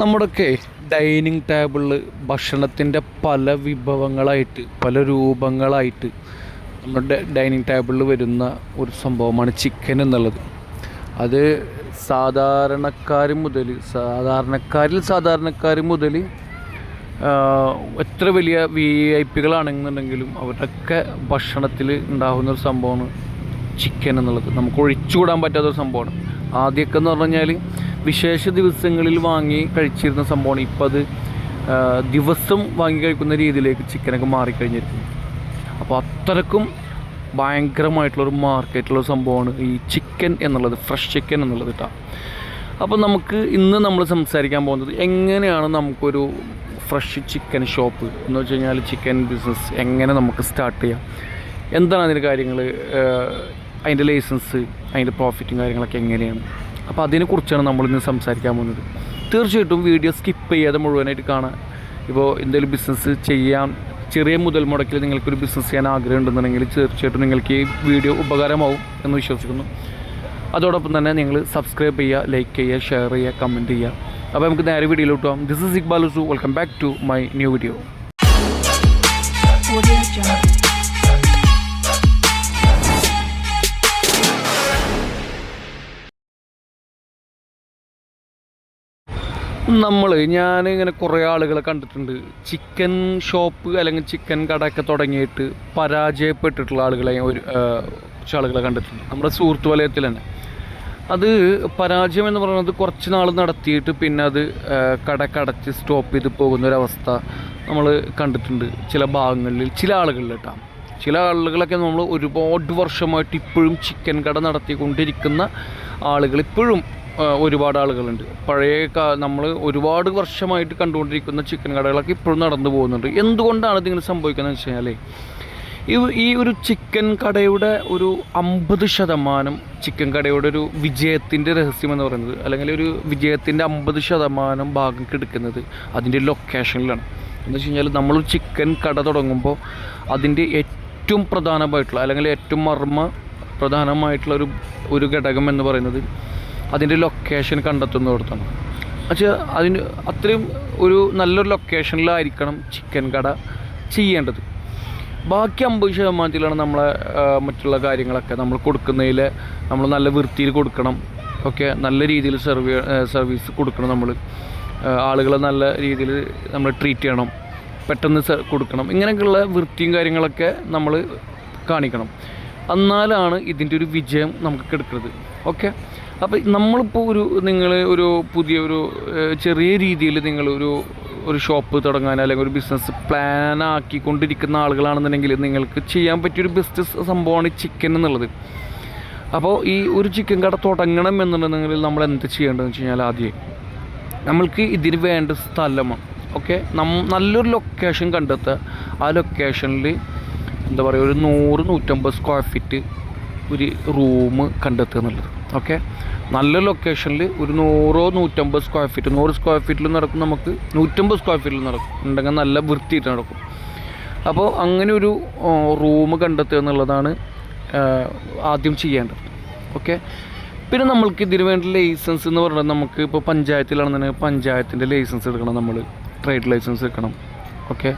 നമ്മുടെയൊക്കെ ഡൈനിങ് ടേബിളിൽ ഭക്ഷണത്തിൻ്റെ പല വിഭവങ്ങളായിട്ട് പല രൂപങ്ങളായിട്ട് നമ്മുടെ ഡൈനിങ് ടേബിളിൽ വരുന്ന ഒരു സംഭവമാണ് ചിക്കൻ എന്നുള്ളത്. അത് സാധാരണക്കാർ മുതൽ എത്ര വലിയ VIP കളാണെന്നുണ്ടെങ്കിലും അവരുടെയൊക്കെ ഭക്ഷണത്തിൽ ഉണ്ടാകുന്ന ഒരു സംഭവമാണ് ചിക്കൻ എന്നുള്ളത്. നമുക്ക് ഒഴിച്ചുകൂടാൻ പറ്റാത്തൊരു സംഭവമാണ്. ആദ്യമൊക്കെ എന്ന് പറഞ്ഞു കഴിഞ്ഞാൽ വിശേഷ ദിവസങ്ങളിൽ വാങ്ങി കഴിച്ചിരുന്ന സംഭവമാണ്. ഇപ്പം അത് ദിവസം വാങ്ങി കഴിക്കുന്ന രീതിയിലേക്ക് ചിക്കനൊക്കെ മാറിക്കഴിഞ്ഞിരിക്കുന്നു. അപ്പോൾ അത്രക്കും ഭയങ്കരമായിട്ടുള്ളൊരു മാർക്കറ്റുള്ളൊരു സംഭവമാണ് ഈ ചിക്കൻ എന്നുള്ളത്, ഫ്രഷ് ചിക്കൻ എന്നുള്ളത് കേട്ടോ. അപ്പോൾ നമുക്ക് ഇന്ന് നമ്മൾ സംസാരിക്കാൻ പോകുന്നത് എങ്ങനെയാണ് നമുക്കൊരു ഫ്രഷ് ചിക്കൻ ഷോപ്പ് എന്ന് വെച്ച് കഴിഞ്ഞാൽ ചിക്കൻ ബിസിനസ് എങ്ങനെ നമുക്ക് സ്റ്റാർട്ട് ചെയ്യാം, എന്താണ് അതിൻ്റെ കാര്യങ്ങൾ, അതിൻ്റെ ലൈസൻസ്, അതിൻ്റെ പ്രോഫിറ്റും കാര്യങ്ങളൊക്കെ എങ്ങനെയാണ്. അപ്പോൾ അതിനെക്കുറിച്ചാണ് നമ്മളിന്ന് സംസാരിക്കാൻ പോകുന്നത്. തീർച്ചയായിട്ടും വീഡിയോ സ്കിപ്പ് ചെയ്യാതെ മുഴുവനായിട്ട് കാണാം. ഇപ്പോൾ എന്തെങ്കിലും ബിസിനസ് ചെയ്യാൻ ചെറിയ മുതൽ മുടക്കിൽ നിങ്ങൾക്കൊരു ബിസിനസ് ചെയ്യാൻ ആഗ്രഹം ഉണ്ടെന്നുണ്ടെങ്കിൽ തീർച്ചയായിട്ടും നിങ്ങൾക്ക് ഈ വീഡിയോ ഉപകാരമാവും എന്ന് വിശ്വസിക്കുന്നു. അതോടൊപ്പം തന്നെ നിങ്ങൾ സബ്സ്ക്രൈബ് ചെയ്യുക, ലൈക്ക് ചെയ്യുക, ഷെയർ ചെയ്യുക, കമൻറ്റ് ചെയ്യുക. അപ്പോൾ നമുക്ക് നേരെ വീഡിയോയിലോട്ട് പോകാം. This is Iqbal Husu. Welcome back to my new video. ഞാനിങ്ങനെ കുറേ ആളുകളെ കണ്ടിട്ടുണ്ട്, ചിക്കൻ ഷോപ്പ് അല്ലെങ്കിൽ ചിക്കൻ കടയൊക്കെ തുടങ്ങിയിട്ട് പരാജയപ്പെട്ടിട്ടുള്ള ആളുകളെ കുറച്ച് ആളുകളെ കണ്ടിട്ടുണ്ട് നമ്മുടെ സുഹൃത്ത് വലയത്തിൽ തന്നെ. അത് പരാജയം എന്ന് പറയുന്നത് കുറച്ച് നാൾ നടത്തിയിട്ട് പിന്നെ അത് കടച്ച് സ്റ്റോപ്പ് ചെയ്ത് പോകുന്നൊരവസ്ഥ നമ്മൾ കണ്ടിട്ടുണ്ട് ചില ഭാഗങ്ങളിൽ, ചില ആളുകളിൽ കേട്ടോ. ചില ആളുകളൊക്കെ നമ്മൾ ഒരുപാട് വർഷമായിട്ട് ഇപ്പോഴും ചിക്കൻ കട നടത്തിക്കൊണ്ടിരിക്കുന്ന ആളുകൾ ഇപ്പോഴും ഒരുപാട് ആളുകളുണ്ട്. നമ്മൾ ഒരുപാട് വർഷമായിട്ട് കണ്ടുകൊണ്ടിരിക്കുന്ന ചിക്കൻ കടകളൊക്കെ ഇപ്പോഴും നടന്നു പോകുന്നുണ്ട്. എന്തുകൊണ്ടാണ് ഇതിങ്ങനെ സംഭവിക്കുന്നത് വെച്ച് കഴിഞ്ഞാൽ ഈ ഒരു ചിക്കൻ കടയുടെ ഒരു 50% ചിക്കൻ കടയുടെ ഒരു വിജയത്തിൻ്റെ രഹസ്യം എന്ന് പറയുന്നത്, അല്ലെങ്കിൽ ഒരു വിജയത്തിൻ്റെ 50% ഭാഗം കിടക്കുന്നത് അതിൻ്റെ ലൊക്കേഷനിലാണ്. എന്ന് വെച്ച് കഴിഞ്ഞാൽ നമ്മളൊരു ചിക്കൻ കട തുടങ്ങുമ്പോൾ അതിൻ്റെ ഏറ്റവും പ്രധാനമായിട്ടുള്ള അല്ലെങ്കിൽ ഏറ്റവും പ്രധാനമായിട്ടുള്ള ഒരു ഘടകം എന്ന് പറയുന്നത് അതിൻ്റെ ലൊക്കേഷൻ കണ്ടെത്തുന്നിടത്താണ്. പക്ഷേ അതിന് അത്രയും ഒരു നല്ലൊരു ലൊക്കേഷനിലായിരിക്കണം ചിക്കൻ കട ചെയ്യേണ്ടത്. ബാക്കി 50%-ലാണ് നമ്മളെ മറ്റുള്ള കാര്യങ്ങളൊക്കെ നമ്മൾ കൊടുക്കുന്നതിൽ നമ്മൾ നല്ല വൃത്തിയിൽ കൊടുക്കണം. ഓക്കെ, നല്ല രീതിയിൽ സർവീസ് കൊടുക്കണം. നമ്മൾ ആളുകളെ നല്ല രീതിയിൽ നമ്മൾ ട്രീറ്റ് ചെയ്യണം, പെട്ടെന്ന് കൊടുക്കണം. ഇങ്ങനെയൊക്കെയുള്ള വൃത്തിയും കാര്യങ്ങളൊക്കെ നമ്മൾ കാണിക്കണം. എന്നാലാണ് ഇതിൻ്റെ ഒരു വിജയം നമുക്ക് കിടക്കുന്നത്. ഓക്കെ, അപ്പോൾ നമ്മളിപ്പോൾ നിങ്ങൾ പുതിയൊരു ചെറിയ രീതിയിൽ ഒരു ഷോപ്പ് തുടങ്ങാൻ അല്ലെങ്കിൽ ഒരു ബിസിനസ് പ്ലാൻ ആക്കിക്കൊണ്ടിരിക്കുന്ന ആളുകളാണെന്നുണ്ടെങ്കിൽ നിങ്ങൾക്ക് ചെയ്യാൻ പറ്റിയൊരു ബിസിനസ് സംഭവമാണ് ചിക്കൻ എന്നുള്ളത്. അപ്പോൾ ഈ ഒരു ചിക്കൻ കട തുടങ്ങണം എന്നുണ്ടെങ്കിൽ നമ്മൾ എന്ത് ചെയ്യേണ്ടതെന്ന് വെച്ച് കഴിഞ്ഞാൽ ആദ്യം നമ്മൾക്ക് ഇതിന് വേണ്ട സ്ഥലമാണ്. ഓക്കെ, നല്ലൊരു ലൊക്കേഷൻ കണ്ടെത്തുക. ആ ലൊക്കേഷനിൽ എന്താ പറയുക, ഒരു 100-150 സ്ക്വയർ ഫീറ്റ് ഒരു റൂം കണ്ടെത്തുക എന്നുള്ളത്. ഓക്കെ, നല്ല ലൊക്കേഷനിൽ ഒരു 100-150 സ്ക്വയർ ഫീറ്റ്, 100 സ്ക്വയർ ഫീറ്റിൽ നടക്കും, നമുക്ക് 150 സ്ക്വയർ ഫീറ്റിൽ നടക്കും ഉണ്ടെങ്കിൽ നല്ല വൃത്തിയിട്ട് നടക്കും. അപ്പോൾ അങ്ങനെ ഒരു റൂം കണ്ടെത്തുക എന്നുള്ളതാണ് ആദ്യം ചെയ്യേണ്ടത്. ഓക്കെ, പിന്നെ നമ്മൾക്ക് ഇതിന് വേണ്ട ലൈസൻസ് എന്ന് പറഞ്ഞാൽ നമുക്ക് ഇപ്പോൾ പഞ്ചായത്തിലാണെന്നുണ്ടെങ്കിൽ പഞ്ചായത്തിൻ്റെ ലൈസൻസ് എടുക്കണം, നമ്മൾ ട്രേഡ് ലൈസൻസ് എടുക്കണം. ഓക്കെ,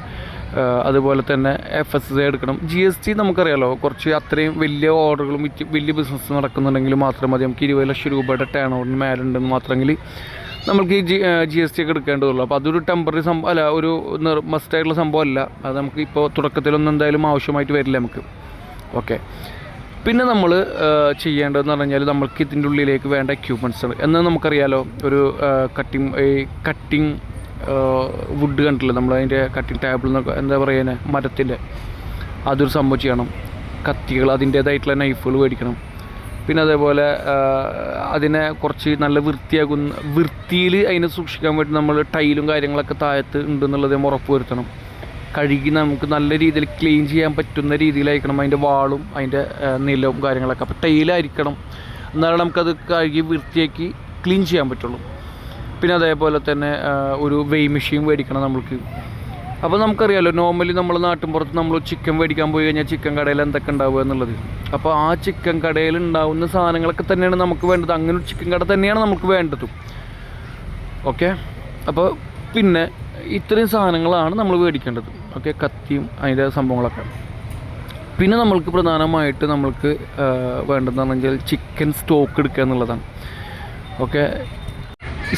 അതുപോലെ തന്നെ FSI എടുക്കണം. GST നമുക്കറിയാലോ, കുറച്ച് അത്രയും വലിയ ഓർഡറുകളും വലിയ ബിസിനസ് നടക്കുന്നുണ്ടെങ്കിൽ മാത്രം മതി. നമുക്ക് 20 ലക്ഷം രൂപയുടെ ടേൺ ഓവറിന് മേലുണ്ടെന്ന് മാത്രമെങ്കിൽ നമുക്ക് ഈ GST ഒക്കെ എടുക്കേണ്ടതുള്ളൂ. അപ്പോൾ അതൊരു ടെമ്പററി ഒരു മസ്റ്റായിട്ടുള്ള സംഭവമല്ല. അത് നമുക്ക് ഇപ്പോൾ തുടക്കത്തിലൊന്നും എന്തായാലും ആവശ്യമായിട്ട് വരില്ല നമുക്ക്. ഓക്കെ, പിന്നെ നമ്മൾ ചെയ്യേണ്ടതെന്ന് പറഞ്ഞു കഴിഞ്ഞാൽ നമ്മൾക്ക് ഇതിൻ്റെ ഉള്ളിലേക്ക് വേണ്ട എക്യുപ്മെൻറ്റ്സ് എന്ന് നമുക്കറിയാലോ. ഒരു കട്ടിങ് വുഡ് കണ്ടില്ല നമ്മൾ, അതിൻ്റെ കട്ടിങ് ടേബിൾ എന്നൊക്കെ എന്താ പറയുക, മരത്തിൻ്റെ അതൊരു സംഭവം ചെയ്യണം. കത്തികൾ, അതിൻ്റേതായിട്ടുള്ള നൈഫുകൾ മേടിക്കണം. പിന്നെ അതേപോലെ അതിനെ കുറച്ച് നല്ല വൃത്തിയിൽ അതിനെ സൂക്ഷിക്കാൻ വേണ്ടി നമ്മൾ ടൈലും കാര്യങ്ങളൊക്കെ താഴത്ത് ഉണ്ടെന്നുള്ളത് ഉറപ്പ് വരുത്തണം. കഴുകി നമുക്ക് നല്ല രീതിയിൽ ക്ലീൻ ചെയ്യാൻ പറ്റുന്ന രീതിയിലായിരിക്കണം അതിൻ്റെ വാളും അതിൻ്റെ നിലവും കാര്യങ്ങളൊക്കെ. അപ്പോൾ ടൈലായിരിക്കണം, എന്നാലും നമുക്കത് കഴുകി വൃത്തിയാക്കി ക്ലീൻ ചെയ്യാൻ പറ്റുള്ളൂ. പിന്നെ അതേപോലെ തന്നെ ഒരു വെയ് മെഷീൻ മേടിക്കണം നമ്മൾക്ക്. അപ്പോൾ നമുക്കറിയാമല്ലോ, നോർമലി നമ്മൾ നാട്ടിൻപുറത്ത് നമ്മൾ ചിക്കൻ മേടിക്കാൻ പോയി കഴിഞ്ഞാൽ ചിക്കൻ കടയിൽ എന്തൊക്കെ ഉണ്ടാവുക എന്നുള്ളത്. അപ്പോൾ ആ ചിക്കൻ കടയിൽ ഉണ്ടാവുന്ന സാധനങ്ങളൊക്കെ തന്നെയാണ് നമുക്ക് വേണ്ടത്. അങ്ങനെ ഒരു ചിക്കൻ കട തന്നെയാണ് നമുക്ക് വേണ്ടതും. ഓക്കെ, അപ്പോൾ പിന്നെ ഇത്രയും സാധനങ്ങളാണ് നമ്മൾ മേടിക്കേണ്ടത്. ഓക്കെ, കത്തിയും അതിൻ്റെ സംഭവങ്ങളൊക്കെ. പിന്നെ നമ്മൾക്ക് പ്രധാനമായിട്ട് നമ്മൾക്ക് വേണ്ടതെന്ന് പറഞ്ഞാൽ ചിക്കൻ സ്റ്റോക്ക് എടുക്കുക എന്നുള്ളതാണ്. ഓക്കെ,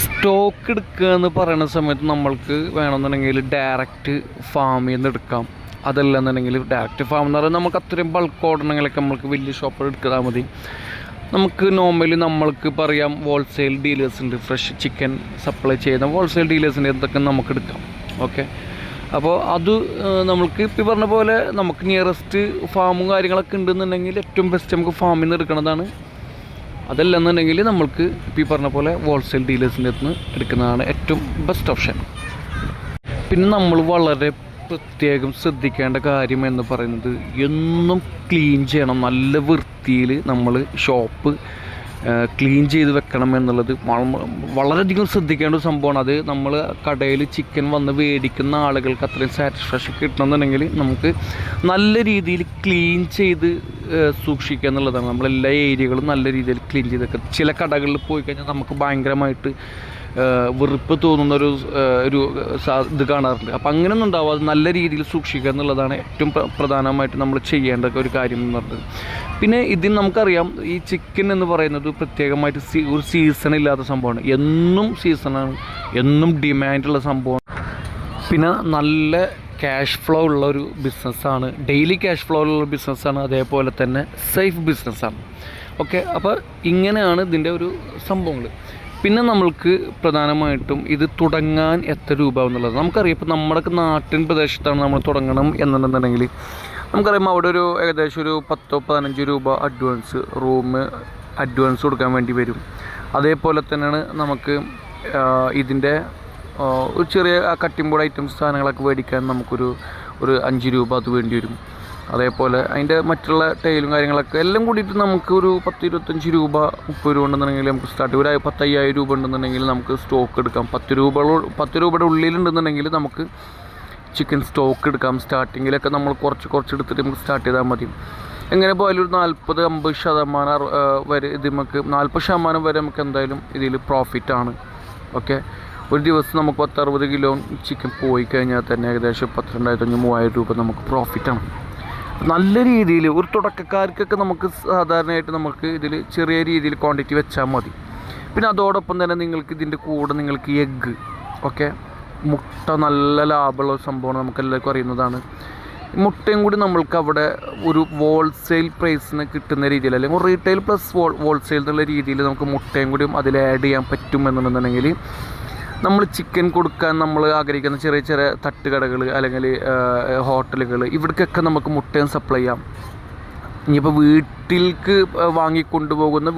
സ്റ്റോക്ക് എടുക്കുക എന്ന് പറയുന്ന സമയത്ത് നമ്മൾക്ക് വേണമെന്നുണ്ടെങ്കിൽ ഡയറക്റ്റ് ഫാമിൽ നിന്ന് എടുക്കാം. അതല്ലെന്നുണ്ടെങ്കിൽ ഡയറക്റ്റ് ഫാം എന്ന് പറയുന്നത് നമുക്ക് അത്രയും ബൾക്ക് ഓർഡറിങ്ങളൊക്കെ നമുക്ക് വലിയ ഷോപ്പിൽ എടുത്താൽ മതി. നമുക്ക് നോർമലി നമ്മൾക്ക് പറയാം ഹോൾസെയിൽ ഡീലേഴ്സ് ഉണ്ട്, ഫ്രഷ് ചിക്കൻ സപ്ലൈ ചെയ്യുന്ന ഹോൾസെയിൽ ഡീലേഴ്സിൻ്റെ എന്തൊക്കെ നമുക്ക് എടുക്കാം. ഓക്കെ, അപ്പോൾ അത് നമ്മൾക്ക് ഇപ്പോൾ പറഞ്ഞ പോലെ നമുക്ക് നിയറസ്റ്റ് ഫാമും കാര്യങ്ങളൊക്കെ ഉണ്ടെന്നുണ്ടെങ്കിൽ ഏറ്റവും ബെസ്റ്റ് നമുക്ക് ഫാമിൽ നിന്ന് എടുക്കുന്നതാണ്. അതല്ലെന്നുണ്ടെങ്കിൽ നമ്മൾക്ക് ഇപ്പോൾ ഈ പറഞ്ഞ പോലെ ഹോൾസെയിൽ ഡീലേഴ്സിൻ്റെ അടുത്ത് നിന്ന് എടുക്കുന്നതാണ് ഏറ്റവും ബെസ്റ്റ് ഓപ്ഷൻ. പിന്നെ നമ്മൾ വളരെ പ്രത്യേകം ശ്രദ്ധിക്കേണ്ട കാര്യം എന്ന് പറയുന്നത് എന്നും ക്ലീൻ ചെയ്യണം. നല്ല വൃത്തിയിൽ നമ്മൾ ഷോപ്പ് ക്ലീൻ ചെയ്ത് വെക്കണം എന്നുള്ളത് വളരെയധികം ശ്രദ്ധിക്കേണ്ട ഒരു സംഭവമാണ്. അത് നമ്മൾ കടയിൽ ചിക്കൻ വന്ന് മേടിക്കുന്ന ആളുകൾക്ക് അത്രയും സാറ്റിസ്ഫാക്ഷൻ കിട്ടണമെന്നുണ്ടെങ്കിൽ നമുക്ക് നല്ല രീതിയിൽ ക്ലീൻ ചെയ്ത് സൂക്ഷിക്കുക എന്നുള്ളതാണ്. നമ്മളെല്ലാ ഏരിയകളും നല്ല രീതിയിൽ ക്ലീൻ ചെയ്ത് വെക്കുക. ചില കടകളിൽ പോയി കഴിഞ്ഞാൽ നമുക്ക് ഭയങ്കരമായിട്ട് വെറുപ്പ് തോന്നുന്നൊരു ഇത് കാണാറുണ്ട്. അപ്പം അങ്ങനെയൊന്നും ഉണ്ടാവാതെ നല്ല രീതിയിൽ സൂക്ഷിക്കുക എന്നുള്ളതാണ് ഏറ്റവും പ്രധാനമായിട്ട് നമ്മൾ ചെയ്യേണ്ട ഒരു കാര്യം എന്ന് പറഞ്ഞത്. പിന്നെ ഇതിന് നമുക്കറിയാം, ഈ ചിക്കൻ എന്ന് പറയുന്നത് പ്രത്യേകമായിട്ട് ഒരു സീസൺ ഇല്ലാത്ത സംഭവമാണ്. എന്നും സീസണാണ്, എന്നും ഡിമാൻഡുള്ള സംഭവമാണ്. പിന്നെ നല്ല ക്യാഷ് ഫ്ലോ ഉള്ളൊരു ബിസിനസ്സാണ്, ഡെയിലി ക്യാഷ് ഫ്ലോ ഉള്ള ബിസിനസ്സാണ്. അതേപോലെ തന്നെ സേഫ് ബിസിനസ്സാണ്. ഓക്കെ, അപ്പോൾ ഇങ്ങനെയാണ് ഇതിൻ്റെ ഒരു സംഭവങ്ങൾ. പിന്നെ നമ്മൾക്ക് പ്രധാനമായിട്ടും ഇത് തുടങ്ങാൻ എത്ര രൂപ എന്നുള്ളത് നമുക്കറിയാം. ഇപ്പോൾ നമ്മുടെ നാട്ടിൻ പ്രദേശത്താണ് നമ്മൾ തുടങ്ങണം എന്നുണ്ടെന്നുണ്ടെങ്കിൽ നമുക്കറിയാം അവിടെ ഒരു ഏകദേശം ഒരു 10-15 രൂപ അഡ്വാൻസ് കൊടുക്കാൻ വേണ്ടി വരും. അതേപോലെ തന്നെയാണ് നമുക്ക് ഇതിൻ്റെ ഒരു ചെറിയ കട്ടിംഗ് ബോർഡ് ഐറ്റംസ് സാധനങ്ങളൊക്കെ മേടിക്കാൻ നമുക്കൊരു 5 രൂപ അത് വേണ്ടി വരും. അതേപോലെ അതിൻ്റെ മറ്റുള്ള ടൈലും കാര്യങ്ങളൊക്കെ എല്ലാം കൂടിയിട്ട് നമുക്ക് ഒരു 10-25 രൂപ 30 രൂപ ഉണ്ടെന്നുണ്ടെങ്കിൽ നമുക്ക് സ്റ്റാർട്ട് ഒരു 10,000 രൂപ ഉണ്ടെന്നുണ്ടെങ്കിൽ നമുക്ക് സ്റ്റോക്ക് എടുക്കാം. 10 രൂപയുടെ ഉള്ളിലുണ്ടെന്നുണ്ടെങ്കിൽ നമുക്ക് ചിക്കൻ സ്റ്റോക്ക് എടുക്കാം. സ്റ്റാർട്ടിങ്ങിലൊക്കെ നമ്മൾ കുറച്ച് എടുത്തിട്ട് നമുക്ക് സ്റ്റാർട്ട് ചെയ്താൽ മതി. എങ്ങനെ പോയാലും ഒരു 40-50% വരെ ഇത് നമുക്ക് 40% വരെ നമുക്ക് എന്തായാലും ഇതിൽ പ്രോഫിറ്റാണ്. ഓക്കെ, ഒരു ദിവസം നമുക്ക് 10-60 കിലോ ചിക്കൻ പോയി കഴിഞ്ഞാൽ തന്നെ ഏകദേശം 12,500-3,000 രൂപ നമുക്ക് പ്രോഫിറ്റാണ്. നല്ല രീതിയിൽ ഒരു തുടക്കക്കാർക്കൊക്കെ നമുക്ക് സാധാരണയായിട്ട് നമുക്ക് ഇതിൽ ചെറിയ രീതിയിൽ ക്വാണ്ടിറ്റി വെച്ചാൽ മതി. പിന്നെ അതോടൊപ്പം തന്നെ നിങ്ങൾക്ക് ഇതിൻ്റെ കൂടെ നിങ്ങൾക്ക് എഗ്ഗ്, ഓക്കെ, മുട്ട നല്ല ലാഭമുള്ള ഒരു സംഭവമാണ്, നമുക്ക് എല്ലാവർക്കും അറിയുന്നതാണ്. മുട്ടയും കൂടി നമ്മൾക്ക് അവിടെ ഒരു ഹോൾസെയിൽ പ്രൈസിന് കിട്ടുന്ന രീതിയിൽ, അല്ലെങ്കിൽ റീറ്റെയിൽ പ്ലസ് ഹോൾസെയിൽ എന്നുള്ള രീതിയിൽ നമുക്ക് മുട്ടയും കൂടി അതിൽ ആഡ് ചെയ്യാൻ പറ്റുമെന്നുണ്ടെന്നുണ്ടെങ്കിൽ നമ്മൾ ചിക്കൻ കൊടുക്കാൻ നമ്മൾ ആഗ്രഹിക്കുന്ന ചെറിയ ചെറിയ തട്ടുകടകൾ അല്ലെങ്കിൽ ഹോട്ടലുകൾ ഇവിടേക്കൊക്കെ നമുക്ക് മുട്ടയും സപ്ലൈ ചെയ്യാം. ഇനിയിപ്പോൾ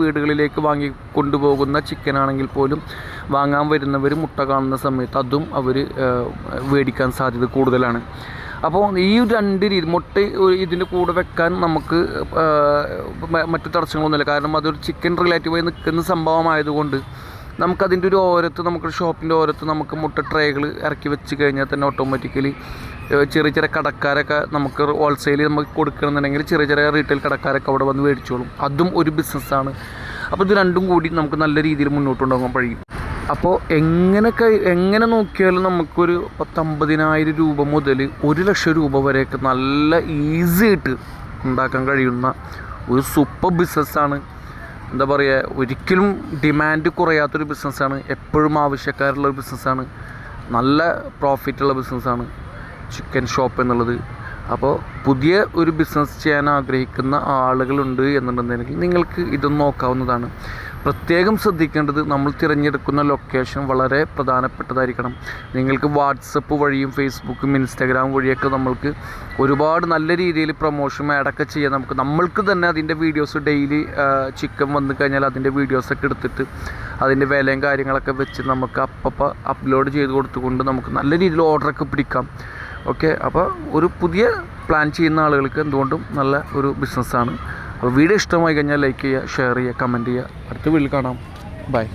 വീടുകളിലേക്ക് വാങ്ങിക്കൊണ്ടുപോകുന്ന ചിക്കൻ ആണെങ്കിൽ പോലും വാങ്ങാൻ വരുന്നവർ മുട്ട കാണുന്ന സമയത്ത് അതും അവർ മേടിക്കാൻ സാധ്യത കൂടുതലാണ്. അപ്പോൾ ഈ 2 രീതി മുട്ട ഇതിൻ്റെ കൂടെ വെക്കാൻ നമുക്ക് മറ്റു തടസ്സങ്ങളൊന്നുമില്ല. കാരണം അതൊരു ചിക്കൻ റിലേറ്റീവായി നിൽക്കുന്ന സംഭവമായതുകൊണ്ട് നമുക്കതിൻ്റെ ഒരു നമുക്ക് ഷോപ്പിൻ്റെ ഓരത്ത് നമുക്ക് മുട്ട ട്രേകൾ ഇറക്കി വെച്ച് കഴിഞ്ഞാൽ തന്നെ ഓട്ടോമാറ്റിക്കലി ചെറിയ കടക്കാരൊക്കെ നമുക്ക് ഹോൾസെയിൽ നമുക്ക് കൊടുക്കണമെന്നുണ്ടെങ്കിൽ ചെറിയ റീറ്റെയിൽ കടക്കാരൊക്കെ അവിടെ വന്ന് മേടിച്ചോളും. അതും ഒരു ബിസിനസ്സാണ്. അപ്പോൾ ഇത് രണ്ടും കൂടി നമുക്ക് നല്ല രീതിയിൽ മുന്നോട്ട് കൊണ്ടുപോകാൻ കഴിയും. അപ്പോൾ എങ്ങനെ നോക്കിയാലും നമുക്കൊരു 50,000 രൂപ മുതൽ 1,00,000 രൂപ വരെയൊക്കെ നല്ല ഈസി ആയിട്ട് ഉണ്ടാക്കാൻ കഴിയുന്ന ഒരു സൂപ്പർ ബിസിനസ്സാണ്. എന്താ പറയുക, ഒരിക്കലും ഡിമാൻഡ് കുറയാത്തൊരു ബിസിനസ്സാണ്, എപ്പോഴും ആവശ്യക്കാരുള്ളൊരു ബിസിനസ്സാണ്, നല്ല പ്രോഫിറ്റുള്ള ബിസിനസ്സാണ് ചിക്കൻ ഷോപ്പ് എന്നുള്ളത്. അപ്പോൾ പുതിയ ഒരു ബിസിനസ് ചെയ്യാൻ ആഗ്രഹിക്കുന്ന ആളുകളുണ്ട് എന്നുണ്ടെന്നുണ്ടെങ്കിൽ നിങ്ങൾക്ക് ഇതൊന്ന് നോക്കാവുന്നതാണ്. പ്രത്യേകം ശ്രദ്ധിക്കേണ്ടത് നമ്മൾ തിരഞ്ഞെടുക്കുന്ന ലൊക്കേഷൻ വളരെ പ്രധാനപ്പെട്ടതായിരിക്കണം. നിങ്ങൾക്ക് വാട്സപ്പ് വഴിയും ഫേസ്ബുക്കും ഇൻസ്റ്റാഗ്രാം വഴിയൊക്കെ നമ്മൾക്ക് ഒരുപാട് നല്ല രീതിയിൽ പ്രൊമോഷൻ ആഡൊക്കെ ചെയ്യാൻ നമ്മൾക്ക് തന്നെ അതിൻ്റെ വീഡിയോസ് ഡെയിലി ചിക്കൻ വന്നു കഴിഞ്ഞാൽ അതിൻ്റെ വീഡിയോസൊക്കെ എടുത്തിട്ട് അതിൻ്റെ വിലയും കാര്യങ്ങളൊക്കെ വെച്ച് നമുക്ക് അപ്പം അപ്ലോഡ് ചെയ്ത് കൊടുത്തുകൊണ്ട് നമുക്ക് നല്ല രീതിയിൽ ഓർഡറൊക്കെ പിടിക്കാം. ഓക്കെ, അപ്പോൾ ഒരു പുതിയ പ്ലാൻ ചെയ്യുന്ന ആളുകൾക്ക് എന്തുകൊണ്ടും നല്ല ഒരു ബിസിനസ്സാണ്. അപ്പോൾ വീഡിയോ ഇഷ്ടമായി കഴിഞ്ഞാൽ ലൈക്ക് ചെയ്യുക, ഷെയർ ചെയ്യുക, കമൻറ്റ് ചെയ്യുക. അടുത്ത വീഡിയോയിൽ കാണാം. ബൈ.